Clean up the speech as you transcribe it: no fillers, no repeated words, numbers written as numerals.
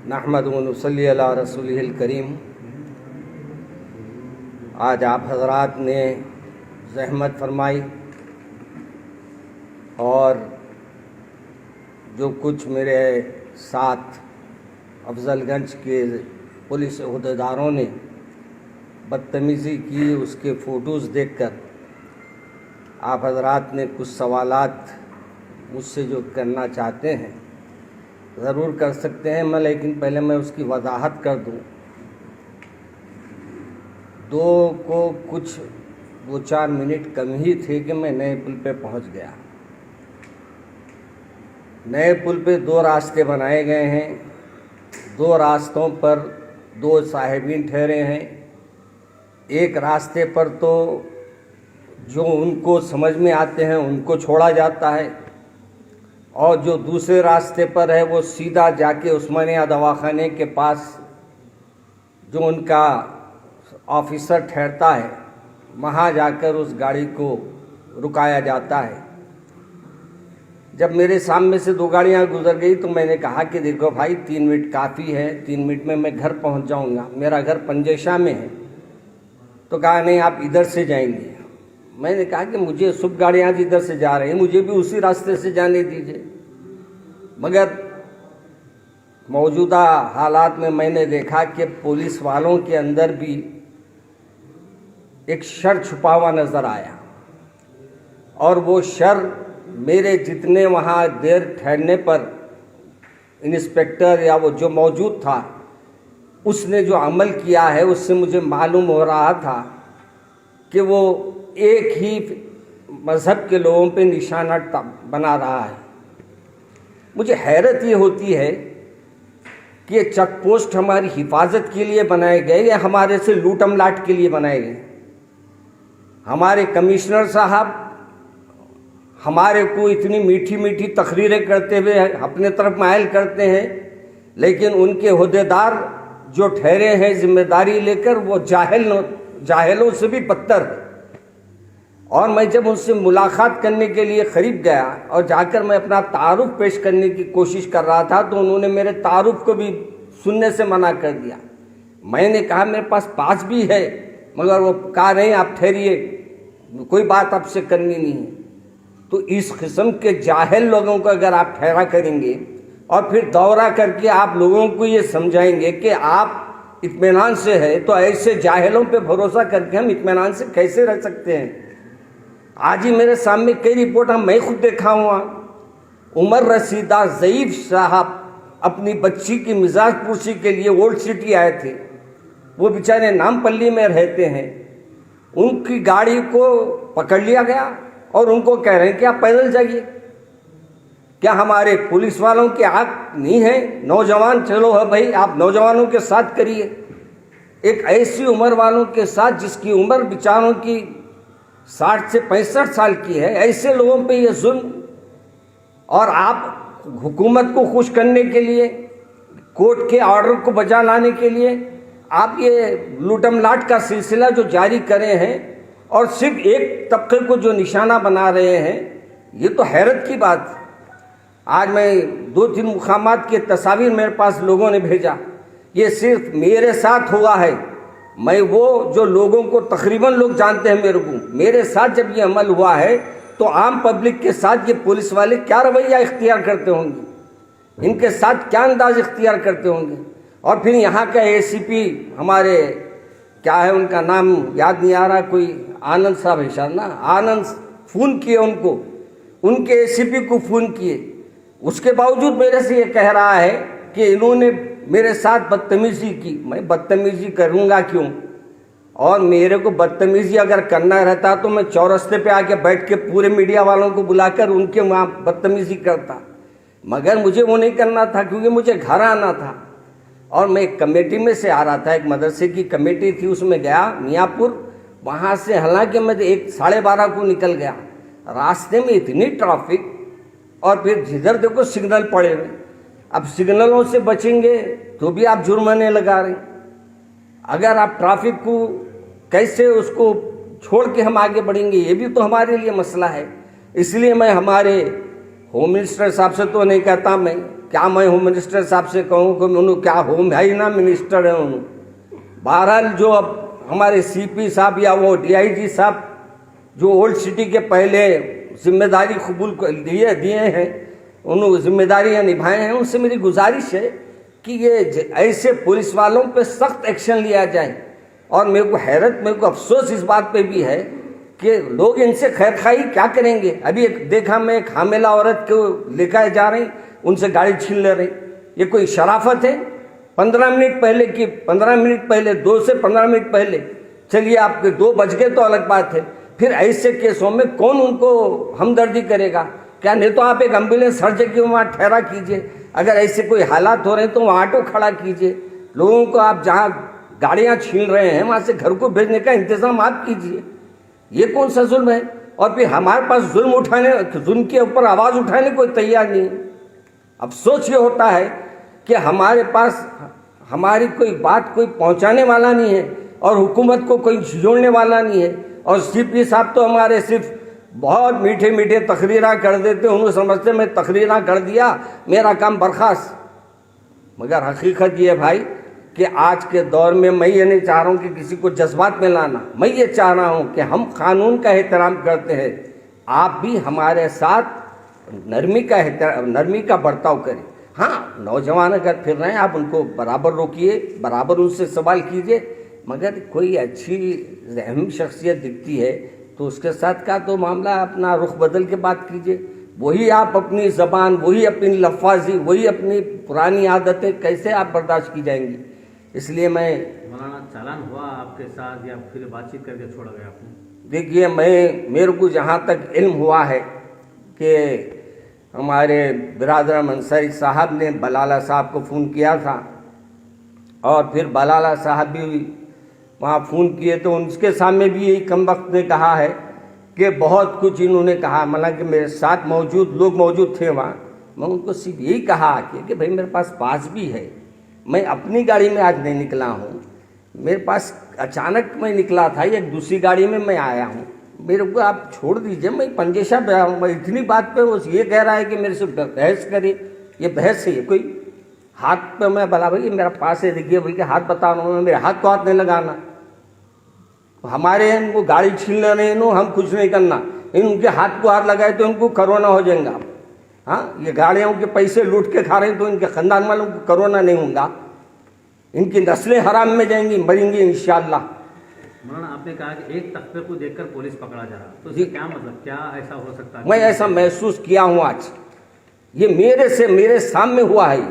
नहमदुहु व नसल्ली अला रसूलिहिल करीम। आज आप हज़रात ने ज़हमत फरमाई और जो कुछ मेरे साथ अफजलगंज के पुलिस अहदेदारों ने बदतमीज़ी की, उसके फ़ोटोज़ देखकर आप हज़रात ने कुछ सवालात मुझसे जो करना चाहते हैं ज़रूर कर सकते हैं मैं, लेकिन पहले मैं उसकी वजाहत कर दूं। दो को कुछ 2-4 मिनट कम ही थे कि मैं नए पुल पे पहुंच गया। नए पुल पे 2 रास्ते बनाए गए हैं। 2 रास्तों पर 2 साहिबीन ठहरे हैं। एक रास्ते पर तो जो उनको समझ में आते हैं उनको छोड़ा जाता है, और जो दूसरे रास्ते पर है वो सीधा जाके उस्मानिया दवाखाने के पास जो उनका ऑफिसर ठहरता है वहाँ जाकर उस गाड़ी को रुकाया जाता है। जब मेरे सामने से 2 गाड़ियाँ गुजर गई तो मैंने कहा कि देखो भाई, 3 मिनट काफ़ी है, 3 मिनट में मैं घर पहुँच जाऊँगा, मेरा घर पंजेशा में है। तो कहा नहीं, आप इधर से जाएंगे। मैंने कहा कि मुझे सब गाड़ियाँ इधर से जा रही हैं, मुझे भी उसी रास्ते से जाने दीजिए। मगर मौजूदा हालात में मैंने देखा कि पुलिस वालों के अंदर भी एक शर छुपा हुआ नज़र आया, और वो शर मेरे जितने वहाँ देर ठहरने पर इंस्पेक्टर या वो जो मौजूद था उसने जो अमल किया है उससे मुझे मालूम हो रहा था कि वो एक ही मज़हब के लोगों पे निशाना बना रहा है। मुझे हैरत ये होती है कि ये चेक पोस्ट हमारी हिफाजत के लिए बनाए गए या हमारे से लूटम लाट के लिए बनाए गए। हमारे कमिश्नर साहब हमारे को इतनी मीठी मीठी तकरीरें करते हुए अपने तरफ मायल करते हैं, लेकिन उनके ओहदेदार जो ठहरे हैं जिम्मेदारी लेकर वो जाहिलों से भी बदतर है। और मैं जब उनसे मुलाकात करने के लिए करीब गया और जाकर मैं अपना तारुफ पेश करने की कोशिश कर रहा था तो उन्होंने मेरे तारुफ को भी सुनने से मना कर दिया। मैंने कहा मेरे पास भी है, मगर वो कहा नहीं, आप ठहरिए, कोई बात आपसे करनी नहीं है। तो इस किस्म के जाहिल लोगों को अगर आप ठहरा करेंगे और फिर दौरा करके आप लोगों को ये समझाएंगे कि आप इत्मीनान से है, तो ऐसे जाहिलों पे भरोसा करके हम इत्मीनान से कैसे रह सकते हैं। आज ही मेरे सामने कई रिपोर्ट मैं खुद देखा हुआ। उमर रसीदा ज़ईफ साहब अपनी बच्ची की मिजाज पुरसी के लिए ओल्ड सिटी आए थे। वो बेचारे नामपल्ली में रहते हैं। उनकी गाड़ी को पकड़ लिया गया और उनको कह रहे हैं कि आप पैदल जाइए। क्या हमारे पुलिस वालों की आँख नहीं है? नौजवान चलो है भाई, आप नौजवानों के साथ करिए। एक ऐसी उम्र वालों के साथ जिसकी उम्र बेचारों की 60 से 65 साल की है, ऐसे लोगों पे ये जुल्म। और आप हुकूमत को खुश करने के लिए, कोर्ट के ऑर्डर को बजा लाने के लिए आप ये लूटम लाट का सिलसिला जो जारी करे हैं और सिर्फ एक तबके को जो निशाना बना रहे हैं, ये तो हैरत की बात। आज मैं 2-3 मुकामात के तस्वीर मेरे पास लोगों ने भेजा, ये सिर्फ मेरे साथ हुआ है। मैं वो जो लोगों को तकरीबन लोग जानते हैं मेरे साथ जब ये अमल हुआ है तो आम पब्लिक के साथ ये पुलिस वाले क्या रवैया इख्तियार करते होंगे, इनके साथ क्या अंदाज इख्तियार करते होंगे। और फिर यहाँ का ACP हमारे, क्या है उनका नाम याद नहीं आ रहा, कोई आनंद साहब है शायद ना, आनंद, फ़ोन किए उनको, उनके ACP को फ़ोन किए। उसके बावजूद मेरे से ये कह रहा है कि इन्होंने मेरे साथ बदतमीज़ी की। मैं बदतमीज़ी करूँगा क्यों? और मेरे को बदतमीज़ी अगर करना रहता तो मैं चौरस्ते पे आके बैठ के पूरे मीडिया वालों को बुलाकर उनके वहाँ बदतमीज़ी करता, मगर मुझे वो नहीं करना था क्योंकि मुझे घर आना था। और मैं एक कमेटी में से आ रहा था, एक मदरसे की कमेटी थी, उसमें गया मियाँपुर। वहाँ से हालांकि मैं 1-12:30 को निकल गया, रास्ते में इतनी ट्रैफिक, और फिर जिधर देखो सिग्नल पड़े हुए। अब सिग्नलों से बचेंगे तो भी आप जुर्माने लगा रहे हैं। अगर आप ट्रैफिक को कैसे उसको छोड़ के हम आगे बढ़ेंगे, ये भी तो हमारे लिए मसला है। इसलिए मैं हमारे होम मिनिस्टर साहब से तो नहीं कहता, मैं क्या मैं होम मिनिस्टर साहब से कहूँ कि उन्होंने क्या होम है ही ना, मिनिस्टर है उन्होंने। बहरहाल जो अब हमारे सीपी साहब या वो डीआईजी साहब जो ओल्ड सिटी के पहले जिम्मेदारी कबूल दिए हैं, उन्होंने जिम्मेदारियां निभाए हैं, उनसे मेरी गुजारिश है कि ये ऐसे पुलिस वालों पे सख्त एक्शन लिया जाए। और मेरे को अफसोस इस बात पे भी है कि लोग इनसे खैरखाई क्या करेंगे। अभी एक देखा मैं, एक हामिला औरत को लेकर जा रही, उनसे गाड़ी छीन ले रही। ये कोई शराफत है? 15 मिनट पहले 2 से 15 मिनट पहले, चलिए आपके 2 बज गए तो अलग बात है, फिर ऐसे केसों में कौन उनको हमदर्दी करेगा? क्या नहीं तो आप एक एम्बुलेंस हर जगह वहाँ ठहरा कीजिए, अगर ऐसे कोई हालात हो रहे हैं तो वहाँ ऑटो खड़ा कीजिए। लोगों को आप जहाँ गाड़ियाँ छीन रहे हैं वहाँ से घर को भेजने का इंतज़ाम आप कीजिए। ये कौन सा जुल्म है? और फिर हमारे पास जुल्म के ऊपर आवाज़ उठाने कोई तैयार नहीं। अफसोस ये होता है कि हमारे पास हमारी कोई बात कोई पहुँचाने वाला नहीं है और हुकूमत को कोई जोड़ने वाला नहीं है। और सीपी साहब तो हमारे सिर्फ बहुत मीठे मीठे तकरीरा कर देते, उन्होंने समझते मैं तकरीरा कर दिया मेरा काम बर्खास्त। मगर हकीकत ये है भाई कि आज के दौर में मैं ये नहीं चाह रहा हूँ कि किसी को जज्बात में लाना, मैं ये चाह रहा हूँ कि हम कानून का एहतराम करते हैं, आप भी हमारे साथ नरमी का बर्ताव करें। हाँ, नौजवान अगर फिर रहे हैं आप उनको बराबर रोकिए, बराबर उनसे सवाल कीजिए, मगर कोई अच्छी अहम शख्सियत दिखती है तो उसके साथ का तो मामला अपना रुख बदल के बात कीजिए। वही आप अपनी ज़बान, वही अपनी लफ्ज़ी, वही अपनी पुरानी आदतें कैसे आप बर्दाश्त की जाएंगी? इसलिए मैं मौलाना, चालान हुआ आपके साथ या फिर बातचीत करके छोड़ा गया आपने? देखिए, मेरे को जहाँ तक इल्म हुआ है कि हमारे बिरादर अंसारी साहब ने बलाला साहब को फ़ोन किया था और फिर बलाला साहब भी वहाँ फ़ोन किए तो उनके सामने भी यही कमबख्त ने कहा है कि बहुत कुछ इन्होंने कहा, मतलब कि मेरे साथ लोग मौजूद थे वहाँ। मैं उनको सिर्फ यही कहा कि भाई मेरे पास भी है, मैं अपनी गाड़ी में आज नहीं निकला हूँ, मेरे पास अचानक मैं निकला था, एक दूसरी गाड़ी में मैं आया हूँ, मेरे को आप छोड़ दीजिए, मैं पंजेशा पे आऊँ। मैं इतनी बात पे वो ये कह रहा है कि मेरे से बहस करे, ये बहस है? कोई हाथ पे मैं बोला भाई मेरा पास है, देखिए भाई के हाथ बता रहा हूँ, मेरे हाथ को हाथ नहीं लगाना। हमारे इनको गाड़ी छीन रहे हैं, हम कुछ नहीं करना, इनके हाथ को हाथ लगाए तो इनको कोरोना हो जाएगा। हाँ, ये गाड़ियों के पैसे लूट के खा रहे हैं तो इनके ख़ानदान वालों को कोरोना नहीं होगा, इनकी नस्लें हराम में जाएंगी, मरेंगी इंशाअल्लाह। मौलाना, आपने कहा कि एक तख्ते को देखकर पुलिस पकड़ा जा रहा, तो इसका क्या मतलब, क्या ऐसा हो सकता है? मैं ऐसा महसूस किया हूँ आज, ये मेरे सामने हुआ है।